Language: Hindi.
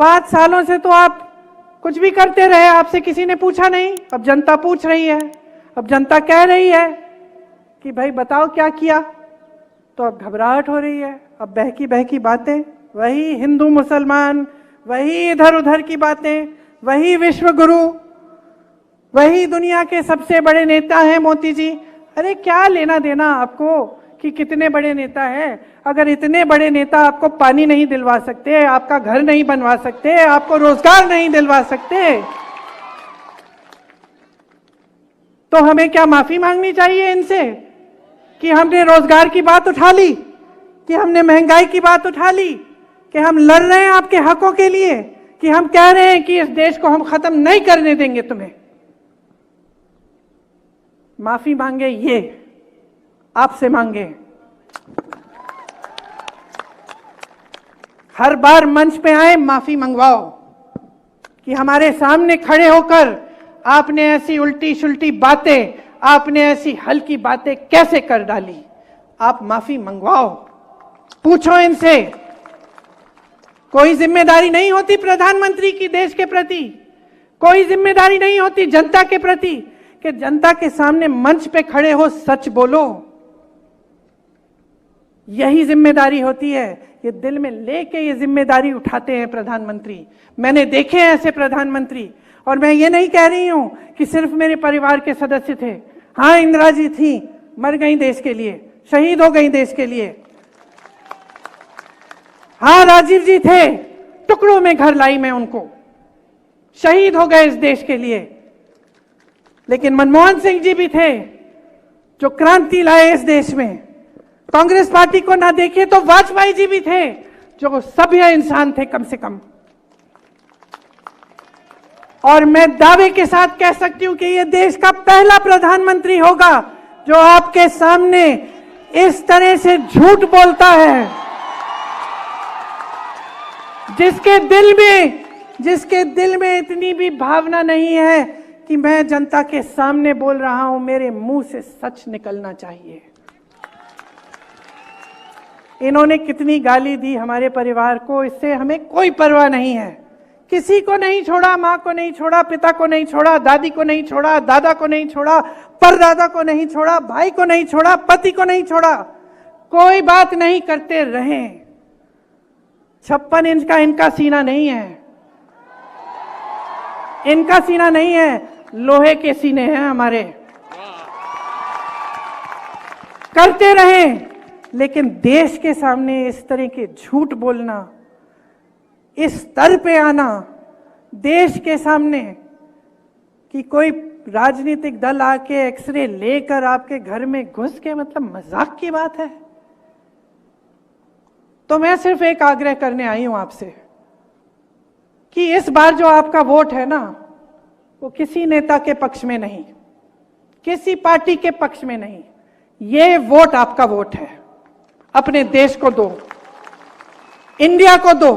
5 सालों से तो आप कुछ भी करते रहे, आपसे किसी ने पूछा नहीं। अब जनता पूछ रही है, अब जनता कह रही है कि भाई बताओ क्या किया, तो अब घबराहट हो रही है। अब बहकी बहकी बातें, वही हिंदू मुसलमान, वही इधर उधर की बातें, वही विश्व गुरु, वही दुनिया के सबसे बड़े नेता हैं मोदी जी। अरे क्या लेना देना आपको कि कितने बड़े नेता हैं? अगर इतने बड़े नेता आपको पानी नहीं दिलवा सकते, आपका घर नहीं बनवा सकते, आपको रोजगार नहीं दिलवा सकते, तो हमें क्या माफी मांगनी चाहिए इनसे कि हमने रोजगार की बात उठा ली, कि हमने महंगाई की बात उठा ली, कि हम लड़ रहे हैं आपके हकों के लिए, कि हम कह रहे हैं कि इस देश को हम खत्म नहीं करने देंगे तुम्हें? माफी मांगे ये आपसे मांगे। हर बार मंच पे आए माफी मंगवाओ कि हमारे सामने खड़े होकर आपने ऐसी उल्टी शुल्टी बातें, आपने ऐसी हल्की बातें कैसे कर डाली। आप माफी मंगवाओ, पूछो इनसे। कोई जिम्मेदारी नहीं होती प्रधानमंत्री की देश के प्रति, कोई जिम्मेदारी नहीं होती जनता के प्रति कि जनता के सामने मंच पे खड़े हो सच बोलो। यही जिम्मेदारी होती है, ये दिल में लेके ये जिम्मेदारी उठाते हैं प्रधानमंत्री। मैंने देखे हैं ऐसे प्रधानमंत्री, और मैं ये नहीं कह रही हूं कि सिर्फ मेरे परिवार के सदस्य थे। हाँ, इंदिरा जी थी, मर गई देश के लिए, शहीद हो गई देश के लिए। हाँ, राजीव जी थे, टुकड़ों में घर लाई मैं उनको, शहीद हो गए इस देश के लिए। लेकिन मनमोहन सिंह जी भी थे जो क्रांति लाए इस देश में। कांग्रेस पार्टी को ना देखे तो वाजपेयी जी भी थे जो सभ्य इंसान थे कम से कम। और मैं दावे के साथ कह सकती हूं कि यह देश का पहला प्रधानमंत्री होगा जो आपके सामने इस तरह से झूठ बोलता है, जिसके दिल में इतनी भी भावना नहीं है कि मैं जनता के सामने बोल रहा हूं, मेरे मुंह से सच निकलना चाहिए। इन्होंने कितनी गाली दी हमारे परिवार को, इससे हमें कोई परवाह नहीं है। किसी को नहीं छोड़ा, मां को नहीं छोड़ा, पिता को नहीं छोड़ा, दादी को नहीं छोड़ा, दादा को नहीं छोड़ा, परदादा को नहीं छोड़ा, भाई को नहीं छोड़ा, पति को नहीं छोड़ा, कोई बात नहीं करते रहे। 56 इंच का इनका सीना नहीं है, इनका सीना नहीं है, लोहे के सीने हैं हमारे। करते रहे, लेकिन देश के सामने इस तरह के झूठ बोलना, इस स्तर पे आना देश के सामने कि कोई राजनीतिक दल आके एक्सरे लेकर आपके घर में घुस के, मतलब मजाक की बात है। तो मैं सिर्फ एक आग्रह करने आई हूं आपसे कि इस बार जो आपका वोट है ना, वो किसी नेता के पक्ष में नहीं, किसी पार्टी के पक्ष में नहीं, ये वोट आपका वोट है। अपने देश को दो, इंडिया को दो।